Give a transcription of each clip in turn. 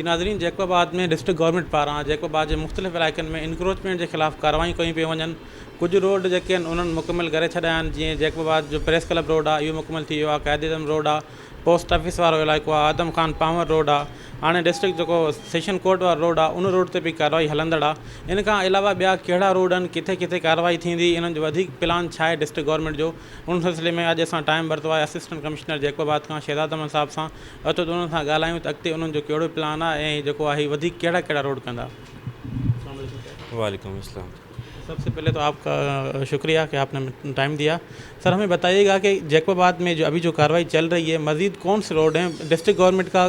जी नाज़रीन, जैकोबाबाद में district government पारां जैकोबाबाद जे मुख़्तलिफ़ इलाइक़नि में इंक्रोचमेंट जे ख़िलाफ़ कार्रवाई कयूं पियूं वञनि। कुझु रोड जेके आहिनि उन्हनि मुकमिल करे छॾिया आहिनि, जीअं जैकोबाबाद जो प्रेस क्लब रोड आहे, इहो मुकमिल थी वियो आहे। क़ाइद-ए-आज़म रोड आहे, पोस्ट ऑफिस वारो इलाइक़ो आहे, आदम ख़ान पावर रोड आहे। हाणे डिस्ट्रिक्ट जेको सेशन कोर्ट वारो रोड आहे, उन रोड ते बि कार्रवाई हलंदड़ आहे। इन खां अलावा ॿिया कहिड़ा रोड आहिनि, किथे किथे कार्रवाई थींदी, इन्हनि जो वधीक प्लान छा आहे डिस्ट्रिक्ट गवर्नमेंट जो, उन सिलसिले में अॼु असां टाइम वरितो आहे असिस्टेंट कमिश्नर जैकोबाबाद खां शहज़ाद अहमद साहब सां। अचो त उन्हनि सां ॻाल्हायूं त अॻिते उन्हनि जो कहिड़ो प्लान आहे ऐं जेको आहे वधीक कहिड़ा कहिड़ा रोड कंदा। वालेकुम अस्सलाम। सबसे पहले तो आपका शुक्रिया कि आपने टाइम दिया। सर, हमें बताइएगा कि जैकोबाबाद में जो अभी जो कार्रवाई चल रही है, मज़ीद कौन से रोड हैं, डिस्ट्रिक्ट गवर्नमेंट का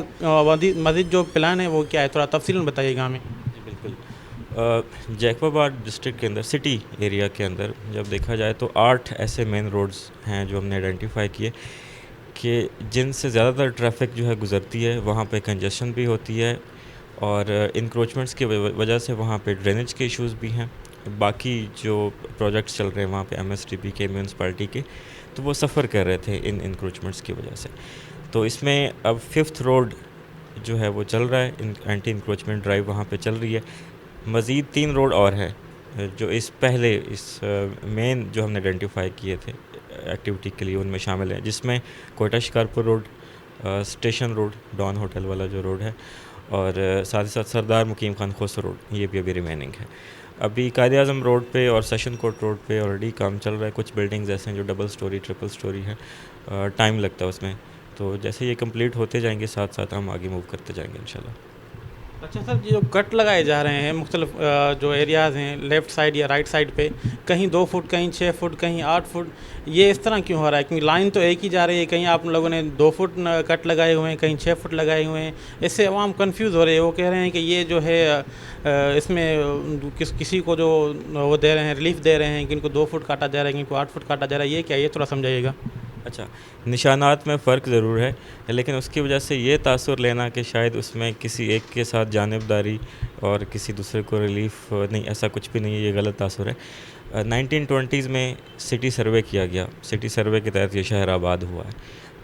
मज़ीद जो प्लान है वो क्या है, थोड़ा तफसीलन बताइएगा हमें। जी बिल्कुल। जैकोबाबाद डिस्ट्रिक्ट के अंदर सिटी एरिया के अंदर जब देखा जाए तो 8 ऐसे मेन रोड्स हैं जो हमने आइडेंटिफाई किए कि जिनसे ज़्यादातर ट्रैफिक जो है गुज़रती है, वहाँ पे कंजेशन भी होती है और इंक्रोचमेंट्स की वजह से वहाँ पे ड्रेनेज के इश्यूज़ भी हैं। बाकी जो प्रोजेक्ट्स चल रहे हैं वहाँ पे MSDP के, म्यूनसिपैलिटी के, तो वो सफ़र कर रहे थे इन इंक्रोचमेंट्स की वजह से। तो इसमें अब 5th रोड जो है वो चल रहा है, एंटी इंक्रोचमेंट ड्राइव वहाँ पे चल रही है। मज़ीद 3 रोड और हैं जो इस मेन जो हमने आइडेंटिफाई किए थे एक्टिविटी के लिए, उनमें शामिल हैं, जिसमें Quetta Shikarpur road, station road, dawn hotel वाला जो रोड है, और साथ ही साथ सरदार मुकीम खान खोसर रोड, ये भी अभी रिमेनिंग है। अभी क़ाइद-ए-आज़म रोड पे और सेशन कोर्ट रोड पे ऑलरेडी काम चल रहा है। कुछ बिल्डिंग्स ऐसे हैं जो डबल स्टोरी, ट्रिपल स्टोरी है, टाइम लगता है उसमें। तो जैसे ये कंप्लीट होते जाएंगे, साथ साथ हम आगे मूव करते जाएंगे इंशाल्लाह। अच्छा सर, जो कट लगाए जा रहे हैं मुख्तलिफ जो एरियाज़ हैं लेफ़्ट साइड या राइट साइड पे, कहीं 2 फुट, कहीं 6 फुट, कहीं 8 फुट, ये इस तरह क्यों हो रहा है? क्योंकि लाइन तो एक ही जा रही है, कहीं आप लोगों ने 2 फुट कट लगाए हुए हैं, कहीं 6 फुट लगाए हुए हैं। इससे अवाम कंफ्यूज हो रहे हैं, वो कह रहे हैं कि ये जो है इसमें किसी को जो वो दे रहे हैं, रिलीफ दे रहे हैं कि इनको 2 फुट काटा जा रहा है, इनको 8 फुट काटा जा रहा है, ये क्या, ये थोड़ा समझाइएगा। अच्छा, निशानात में फ़र्क ज़रूर है, लेकिन उसकी वजह से ये तासुर लेना कि शायद उसमें किसी एक के साथ जानिबदारी और किसी दूसरे को रिलीफ नहीं, ऐसा कुछ भी नहीं है, ये गलत तासुर है। 1920s में सिटी सर्वे किया गया, सिटी सर्वे के तहत ये शहर आबाद हुआ है।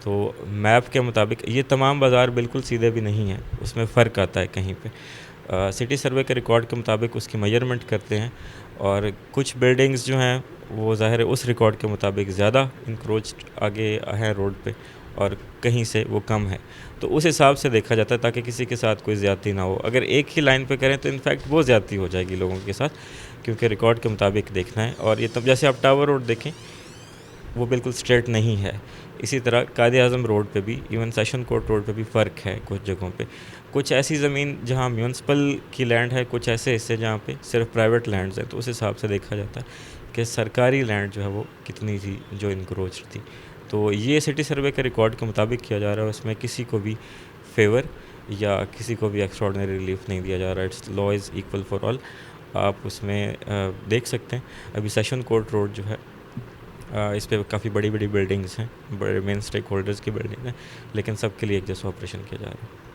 तो मैप के मुताबिक ये तमाम बाज़ार बिल्कुल सीधे भी नहीं हैं, उसमें फ़र्क आता है कहीं पे। सिटी सर्वे के रिकॉर्ड के मुताबिक उसकी मेजरमेंट करते हैं, और कुछ बिल्डिंग्स जो हैं वो ज़ाहिर है उस रिकॉर्ड के मुताबिक ज़्यादा इंक्रोच्ड आगे हैं रोड पे, और कहीं से वो कम है। तो उस हिसाब से देखा जाता है ताकि किसी के साथ कोई ज़्यादती ना हो। अगर एक ही लाइन पे करें तो इनफैक्ट वो ज़्यादती हो जाएगी लोगों के साथ, क्योंकि रिकॉर्ड के मुताबिक देखना है। और ये तब जैसे आप टावर रोड देखें, वो बिल्कुल स्ट्रेट नहीं है। इसी तरह क़ाइद-ए-आज़म रोड पे भी, इवन सेशन कोर्ट रोड पे भी फ़र्क है कुछ जगहों पे। कुछ ऐसी ज़मीन जहाँ म्यूनसिपल की लैंड है, कुछ ऐसे हिस्से जहाँ पे सिर्फ प्राइवेट लैंड्स हैं, तो उस हिसाब से देखा जाता है कि सरकारी लैंड जो है वो कितनी थी जो इंक्रोच थी। तो ये सिटी सर्वे के रिकॉर्ड के मुताबिक किया जा रहा है, उसमें किसी को भी फेवर या किसी को भी एक्स्ट्राऑर्डिनरी रिलीफ नहीं दिया जा रहा है। It's law is equal for all. आप उसमें देख सकते हैं अभी सेशन कोर्ट रोड जो है, इस पे काफ़ी बड़ी बड़ी बिल्डिंग्स हैं, बड़े मेन स्टेक होल्डर्स की बिल्डिंग है, लेकिन सब के लिए एक जैसा ऑपरेशन किया जा रहा है।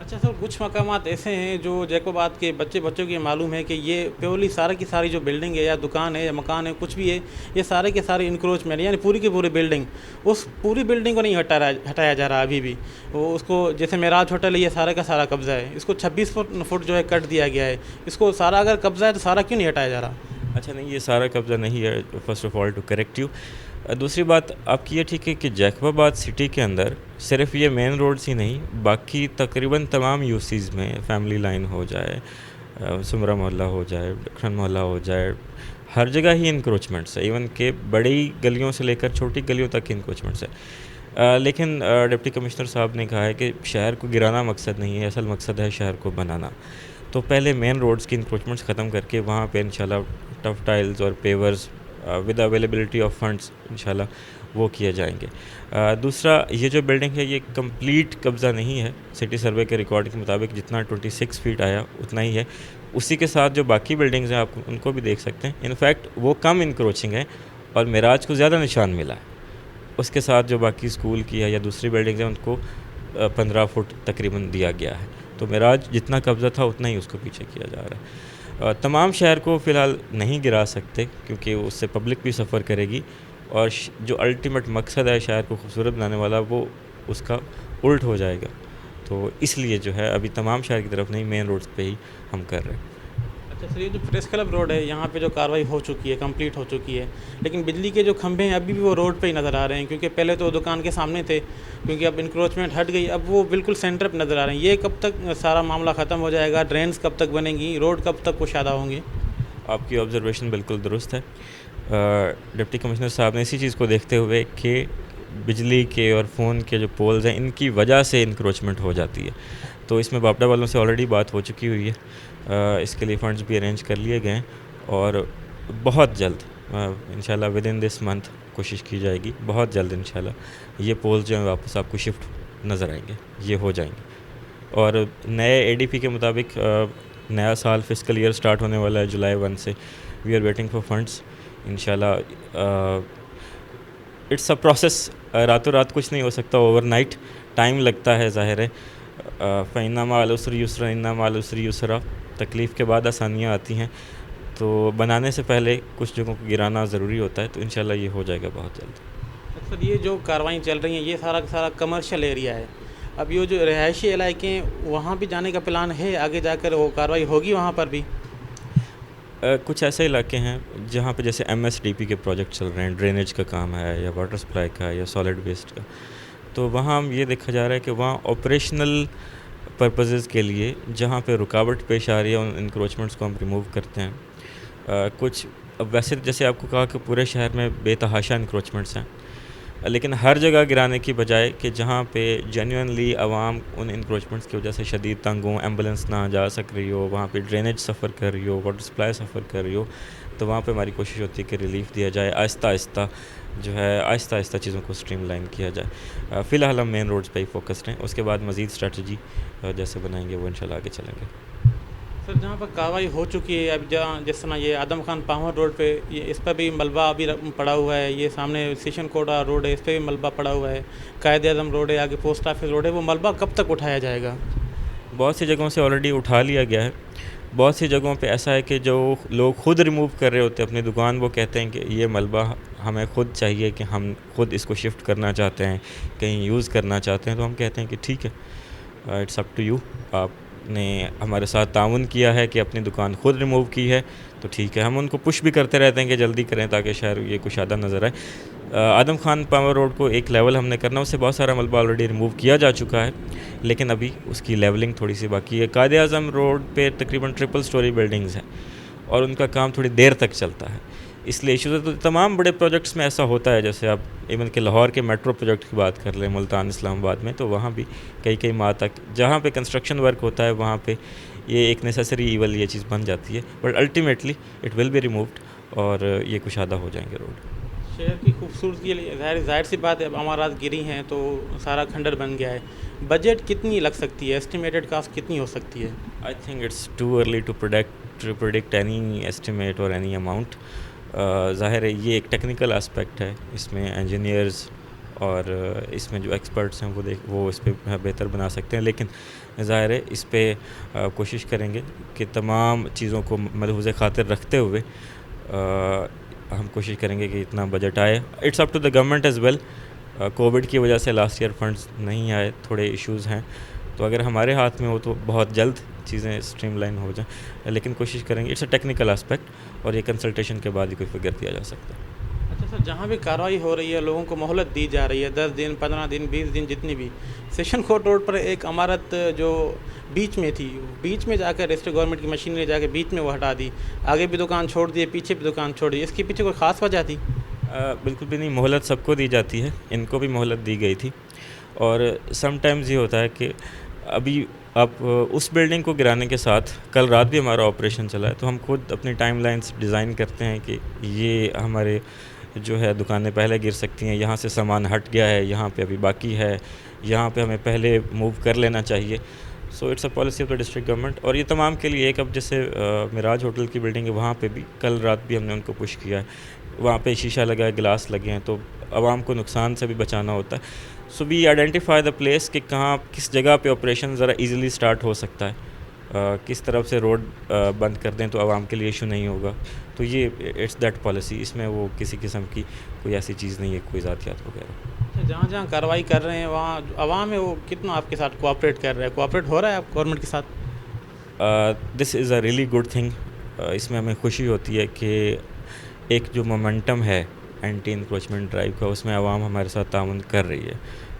अच्छा सर, कुछ मकामात ऐसे हैं जो जैकोबाद के बच्चों को ये मालूम है कि ये प्योरली सारी की सारी जो बिल्डिंग है या दुकान है या मकान है, कुछ भी है, ये सारे के सारे इंक्रोचमेंट, यानी पूरी की पूरी बिल्डिंग, उस पूरी बिल्डिंग को नहीं हटाया जा रहा अभी भी। वो उसको, जैसे मेराज होटल है, ये सारा का सारा कब्ज़ा है, इसको 26 फुट जो है कट दिया गया है। इसको सारा अगर कब्ज़ा है तो सारा क्यों नहीं हटाया जा रहा? अच्छा नहीं, ये सारा कब्ज़ा नहीं है। First of all to correct you. दूसरी बात आपकी ये ठीक है कि जैकोबाबाद सिटी के अंदर सिर्फ ये मेन रोड्स ही नहीं, बाकी तकरीबन तमाम यूसीज़ में, फैमिली लाइन हो जाए, सुमरा मोहल्ला हो जाए, दखन मोहल्ला हो जाए, हर जगह ही इंक्रोचमेंट्स है। इवन के बड़ी गलियों से लेकर छोटी गलियों तक इंक्रोचमेंट्स है। लेकिन डिप्टी कमिश्नर साहब ने कहा है कि शहर को गिराना मकसद नहीं है, असल मकसद है शहर को बनाना। तो पहले मेन रोड्स की इंक्रोचमेंट्स ख़त्म करके वहाँ पे इंशाल्लाह टफ टाइल्स और pavers with availability of funds इंशाल्लाह वो किए जाएंगे। दूसरा, ये जो बिल्डिंग है ये कंप्लीट कब्ज़ा नहीं है। सिटी सर्वे के रिकॉर्ड के मुताबिक जितना 26 फीट आया उतना ही है। उसी के साथ जो बाकी बिल्डिंग्स हैं आप उनको भी देख सकते हैं, इनफैक्ट वो कम इंक्रोचिंग है और मेराज को ज़्यादा निशान मिला है। उसके साथ जो बाकी स्कूल की है या दूसरी बिल्डिंग्स हैं उनको 15 फुट तकरीबन दिया गया है। तो मेराज जितना कब्ज़ा था उतना ही उसको पीछे किया जा रहा है। तमाम शहर को फ़िलहाल नहीं गिरा सकते क्योंकि उससे पब्लिक भी सफ़र करेगी, और जो अल्टीमेट मकसद है शहर को खूबसूरत बनाने वाला, वो उसका उल्ट हो जाएगा। تو اس لیے جو ہے ابھی تمام شہر کی طرف نہیں، مین روڈز پہ ہی ہم کر رہے ہیں. اچھا سر، یہ جو پریس کلب روڈ ہے یہاں پہ جو کاروائی ہو چکی ہے، کمپلیٹ ہو چکی ہے، لیکن بجلی کے جو کھمبے ہیں ابھی بھی وہ روڈ پہ ہی نظر آ رہے ہیں، کیونکہ پہلے تو دکان کے سامنے تھے، کیونکہ اب انکروچمنٹ ہٹ گئی، اب وہ بالکل سینٹر پہ نظر آ رہے ہیں. یہ کب تک سارا معاملہ ختم ہو جائے گا؟ ڈرینس کب تک بنیں گی؟ روڈ کب تک کشادہ ہوں گے؟ آپ کی آبزرویشن بالکل درست ہے. ڈپٹی کمشنر صاحب نے اسی چیز کو دیکھتے ہوئے کہ بجلی کے اور فون کے جو پولز ہیں ان کی وجہ سے انکروچمنٹ ہو جاتی ہے، تو اس میں باپڈا والوں سے آلریڈی بات ہو چکی ہوئی ہے. اس کے لیے فنڈز بھی ارینج کر لیے گئے ہیں اور بہت جلد انشاءاللہ ود ان دس منتھ کوشش کی جائے گی، بہت جلد انشاءاللہ یہ پولز جو ہیں واپس آپ کو شفٹ نظر آئیں گے، یہ ہو جائیں گے. اور نئے اے ڈی پی کے مطابق نیا سال فسکل ایئر سٹارٹ ہونے والا ہے جولائی 1 سے. We are waiting for funds انشاءاللہ. اٹس اے پروسیس، راتوں رات کچھ نہیں ہو سکتا، اوور نائٹ ٹائم لگتا ہے، ظاہر ہے. فَإِنَّ مَعَ الْعُسْرِ يُسْرًا إِنَّ مَعَ الْعُسْرِ يُسْرًا. تکلیف کے بعد آسانیاں آتی ہیں، تو بنانے سے پہلے کچھ جگہوں کو گرانا ضروری ہوتا ہے، تو انشاءاللہ یہ ہو جائے گا بہت جلد. سر یہ جو کاروائیں چل رہی ہیں یہ سارا کا سارا کمرشل ایریا ہے، اب یہ جو رہائشی علاقے ہیں وہاں بھی جانے کا پلان ہے؟ آگے جا کر وہ کاروائی ہوگی وہاں پر بھی؟ کچھ ایسے علاقے ہیں جہاں پہ جیسے ایم ایس ڈی پی کے پروجیکٹ چل رہے ہیں، ڈرینیج کا کام ہے یا واٹر سپلائی کا یا سالڈ ویسٹ کا، تو وہاں ہم یہ دیکھا جا رہا ہے کہ وہاں آپریشنل پرپزز کے لیے جہاں پہ رکاوٹ پیش آ رہی ہے ان انکروچمنٹس کو ہم ریموو کرتے ہیں. کچھ اب ویسے جیسے آپ کو کہا کہ پورے شہر میں بے تحاشا انکروچمنٹس ہیں، لیکن ہر جگہ گرانے کی بجائے کہ جہاں پہ جینوئنلی عوام ان انکروچمنٹس کی وجہ سے شدید تنگ ہوں، ایمبولینس نہ جا سک رہی ہو، وہاں پہ ڈرینیج سفر کر رہی ہو، واٹر سپلائی سفر کر رہی ہو، تو وہاں پہ ہماری کوشش ہوتی ہے کہ ریلیف دیا جائے، آہستہ آہستہ جو ہے آہستہ آہستہ چیزوں کو اسٹریم لائن کیا جائے. فی الحال ہم مین روڈز پہ ہی فوکسڈ ہیں، اس کے بعد مزید اسٹریٹجی جیسے بنائیں گے وہ انشاءاللہ آگے چلیں گے. سر جہاں پر کاروائی ہو چکی ہے اب، جہاں جس طرح یہ آدم خان پامر روڈ پہ اس پر بھی ملبہ ابھی پڑا ہوا ہے، یہ سامنے سیشن کوٹا روڈ ہے اس پہ بھی ملبہ پڑا ہوا ہے، قائد اعظم روڈ ہے، آگے پوسٹ آفس روڈ ہے، وہ ملبہ کب تک اٹھایا جائے گا؟ بہت سی جگہوں سے آلریڈی اٹھا لیا گیا ہے. بہت سی جگہوں پہ ایسا ہے کہ جو لوگ خود ریموو کر رہے ہوتے ہیں اپنی دکان، وہ کہتے ہیں کہ یہ ملبہ ہمیں خود چاہیے کہ ہم خود اس کو شفٹ کرنا چاہتے ہیں، کہیں یوز کرنا چاہتے ہیں، تو ہم کہتے ہیں کہ ٹھیک ہے، اٹس اپ ٹو یو. آپ نے ہمارے ساتھ تعاون کیا ہے کہ اپنی دکان خود ریموو کی ہے، تو ٹھیک ہے. ہم ان کو پش بھی کرتے رہتے ہیں کہ جلدی کریں تاکہ شہر یہ کشادہ نظر آئے. آدم خان پامر روڈ کو ایک لیول ہم نے کرنا، اس سے بہت سارا ملبہ آلریڈی ریموو کیا جا چکا ہے، لیکن ابھی اس کی لیولنگ تھوڑی سی باقی ہے. قائد اعظم روڈ پہ تقریباً 3 سٹوری بلڈنگز ہیں اور ان کا کام تھوڑی دیر تک چلتا ہے، اس لیے ایشوز ہے. تو تمام بڑے پروجیکٹس میں ایسا ہوتا ہے، جیسے آپ ایون کہ لاہور کے میٹرو پروجیکٹ کی بات کر لیں، ملتان اسلام آباد میں، تو وہاں بھی کئی ماہ تک جہاں پہ کنسٹرکشن ورک ہوتا ہے وہاں پہ یہ ایک نیسیسری ایول یہ چیز بن جاتی ہے، but ultimately it will be removed اور یہ کشادہ ہو جائیں گے روڈ. شہر کی خوبصورتی کے لیے ظاہر سی بات ہے، اب عمارات گری ہیں تو سارا کھنڈر بن گیا ہے. بجٹ کتنی لگ سکتی ہے؟ ایسٹیمیٹڈ کاسٹ کتنی ہو سکتی ہے؟ I think it's too early to predict any estimate اور اینی اماؤنٹ. ظاہر ہے یہ ایک ٹیکنیکل اسپیکٹ ہے، اس میں انجینئرز اور اس میں جو ایکسپرٹس ہیں وہ اس پہ بہتر بنا سکتے ہیں، لیکن ظاہر ہے اس پہ کوشش کریں گے کہ تمام چیزوں کو ملحوظ خاطر رکھتے ہوئے ہم کوشش کریں گے کہ اتنا بجٹ آئے. It's up to the government as well. Covid کی وجہ سے لاسٹ ایئر فنڈز نہیں آئے، تھوڑے ایشوز ہیں، تو اگر ہمارے ہاتھ میں ہو تو بہت جلد چیزیں اسٹریم لائن ہو جائیں، لیکن کوشش کریں گے. اٹس اے ٹیکنیکل اسپیکٹ اور یہ کنسلٹیشن کے بعد ہی کوئی فگر دیا جا سکتا ہے. اچھا سر، جہاں بھی کارروائی ہو رہی ہے لوگوں کو مہلت دی جا رہی ہے، 10 دن 15 دن 20 دن جتنی بھی. سیشن کوٹ روڈ پر ایک عمارت جو بیچ میں تھی، بیچ میں جا کر ڈسٹرکٹ گورنمنٹ کی مشین نے جا کے بیچ میں وہ ہٹا دی، آگے بھی دکان چھوڑ دی، پیچھے بھی دکان چھوڑ دی. اس کے پیچھے کوئی خاص وجہ تھی؟ بالکل بھی نہیں، مہلت سب کو دی جاتی ہے، ان کو بھی مہلت دی گئی تھی. اور سم ٹائمز یہ ہوتا ہے کہ ابھی آپ اس بلڈنگ کو گرانے کے ساتھ کل رات بھی ہمارا آپریشن چلا ہے، تو ہم خود اپنی ٹائم لائنس ڈیزائن کرتے ہیں کہ یہ ہمارے جو ہے دکانیں پہلے گر سکتی ہیں، یہاں سے سامان ہٹ گیا ہے، یہاں پہ ابھی باقی ہے، یہاں پہ ہمیں پہلے موو کر لینا چاہیے. So it's a policy of the district government. اور یہ تمام کے لیے ایک اب جیسے معراج ہوٹل کی بلڈنگ ہے، وہاں پہ بھی کل رات بھی ہم نے ان کو پش کیا ہے، وہاں پہ شیشہ لگا ہے، گلاس لگے ہیں، تو عوام کو نقصان سے بھی بچانا ہوتا ہے. سو وی آئیڈینٹیفائی دا پلیس کہ کہاں کس جگہ پہ آپریشن ذرا ایزیلی اسٹارٹ ہو سکتا ہے، کس طرف سے روڈ بند کر دیں تو عوام کے لیے ایشو نہیں ہوگا. تو یہ اٹس دیٹ پالیسی، اس میں وہ کسی قسم کی کوئی ایسی چیز نہیں ہے، کوئی ذاتیات وغیرہ. جہاں جہاں کارروائی کر رہے ہیں وہاں عوام ہے وہ کتنا آپ کے ساتھ کوآپریٹ کر رہا ہے، کوآپریٹ ہو رہا ہے آپ گورنمنٹ کے ساتھ؟ دس از اے ریئلی گڈ تھنگ. اس میں ہمیں خوشی ہوتی ہے کہ ایک جو مومنٹم ہے اینٹی انکروچمنٹ ڈرائیو کا، اس میں عوام ہمارے ساتھ تعاون کر رہی ہے.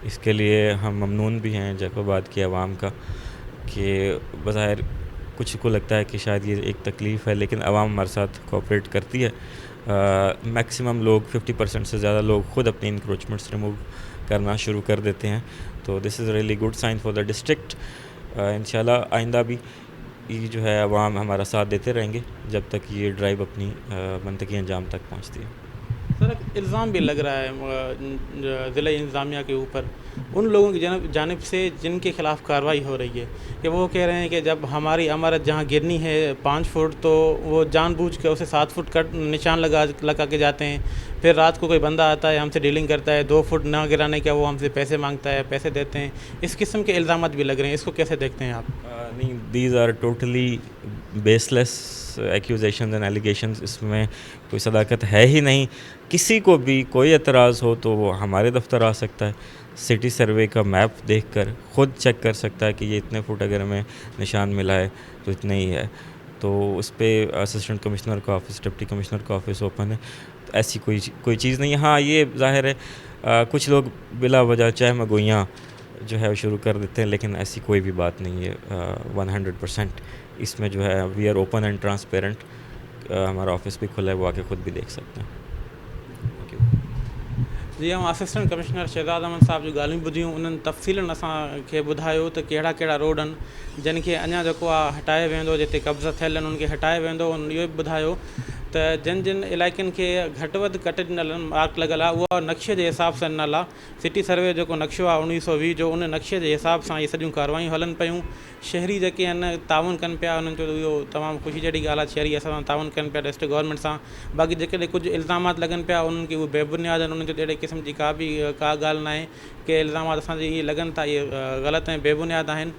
اس کے لیے ہم ممنون بھی ہیں جیکب آباد کی عوام کا کہ بظاہر کچھ کو لگتا ہے کہ شاید یہ ایک تکلیف ہے، لیکن عوام ہمارے ساتھ کوآپریٹ کرتی ہے. میکسیمم لوگ 50% سے زیادہ لوگ خود اپنی انکروچمنٹس ریموو کرنا شروع کر دیتے ہیں. تو this is really good sign for the district. انشاءاللہ آئندہ بھی یہ جو ہے عوام ہمارا ساتھ دیتے رہیں گے جب تک یہ ڈرائیو اپنی منطقی انجام تک پہنچتی ہے. سر ایک الزام بھی لگ رہا ہے ضلع انتظامیہ کے اوپر ان لوگوں کی جانب سے جن کے خلاف کارروائی ہو رہی ہے کہ وہ کہہ رہے ہیں کہ جب ہماری عمارت جہاں گرنی ہے 5 فٹ تو وہ جان بوجھ کے اسے 7 فٹ کا نشان لگا کے جاتے ہیں. پھر رات کو کوئی بندہ آتا ہے ہم سے ڈیلنگ کرتا ہے 2 فٹ نہ گرانے کا وہ ہم سے پیسے مانگتا ہے، پیسے دیتے ہیں. اس قسم کے الزامات بھی لگ رہے ہیں، اس کو کیسے دیکھتے ہیں آپ؟ نہیں، these are totally baseless accusations and allegations. اس میں کوئی صداقت ہے ہی نہیں. کسی کو بھی کوئی اعتراض ہو تو وہ ہمارے دفتر آ سکتا ہے، سٹی سروے کا میپ دیکھ کر خود چیک کر سکتا ہے کہ یہ اتنے فٹ اگر ہمیں نشان ملا ہے تو اتنے ہی ہے. تو اس پہ اسسٹنٹ کمشنر کا آفس، ڈپٹی کمشنر کا آفس اوپن ہے. ایسی کوئی چیز نہیں ہے. ہاں یہ ظاہر ہے کچھ لوگ بلا وجہ چاہے مگوئیاں جو ہے وہ شروع کر دیتے ہیں، لیکن ایسی کوئی بھی بات نہیں ہے. 100% اس میں جو ہے we are open and transparent. ہمارا آفس بھی کھلا ہے، وہ آ کے خود بھی دیکھ سکتے ہیں. جی ہم اسسٹنٹ کمشنر شہزاد احمد صاحب جو ॻाल्हियूं ॿुधियूं उन्हनि तफ़सीलनि असांखे ॿुधायो त कहिड़ा कहिड़ा रोड आहिनि जिन खे अञा जेको आहे हटाए वेंदो, जिते कब्ज़ा थियल आहिनि उनखे हटाए वेंदो. इहो बि ॿुधायो त जिन जिन इलाइक़नि खे घटि वधि कट ॾिनल मार्क लॻल आहे उहा नक्शे जे हिसाब सां ॾिनल आहे. सिटी सर्वे जेको नक्शो आहे 1920 जो उन नक्शे जे हिसाब सां इहे सॼियूं कार्रवायूं हलनि पियूं. शहरी जेके आहिनि ताउन कनि पिया, उन्हनि जो इहो तमामु ख़ुशी जहिड़ी ॻाल्हि आहे. शहरी असां सां ताउन कनि पिया डिस्ट्रिक्ट गवर्नमेंट सां. बाक़ी जेके कुझु इल्ज़ामात लॻनि पिया उन्हनि खे उहे बेबुनियाद आहिनि. उन्हनि जो अहिड़े क़िस्म जी का ॻाल्हि न आहे के इल्ज़ामात असांजे इहे लॻनि था इहे ग़लति ऐं बेबुनियाद आहिनि.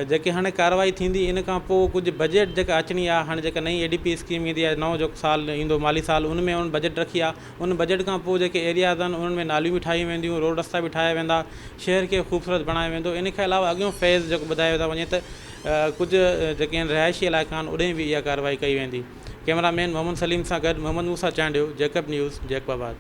जेके हाणे कार्रवाई थींदी इन खां पोइ कुझु बजट जेका अचणी आहे, हाणे जेका नई ADP स्कीम ईंदी आहे, नओं जेको साल ईंदो माली साल, उन में उन बजट रखी आहे. उन बजट खां पोइ जेके एरियाज़ आहिनि उन्हनि में नालियूं बि ठाही वेंदियूं, रोड रस्ता बि ठाहिया वेंदा, शहर खे ख़ूबसूरत बणायो वेंदो. इन खां अलावा अॻियों फेज़ जेको ॿुधायो था वञे त कुझु जेके आहिनि रिहाइशी इलाइक़ा आहिनि उॾे बि इहा कार्रवाई कई वेंदी. कैमरामैन मोहम्मद सलीम सां गॾु मोहम्मद मूसा चांडियो, जैकब न्यूज़, जैकबाबाद.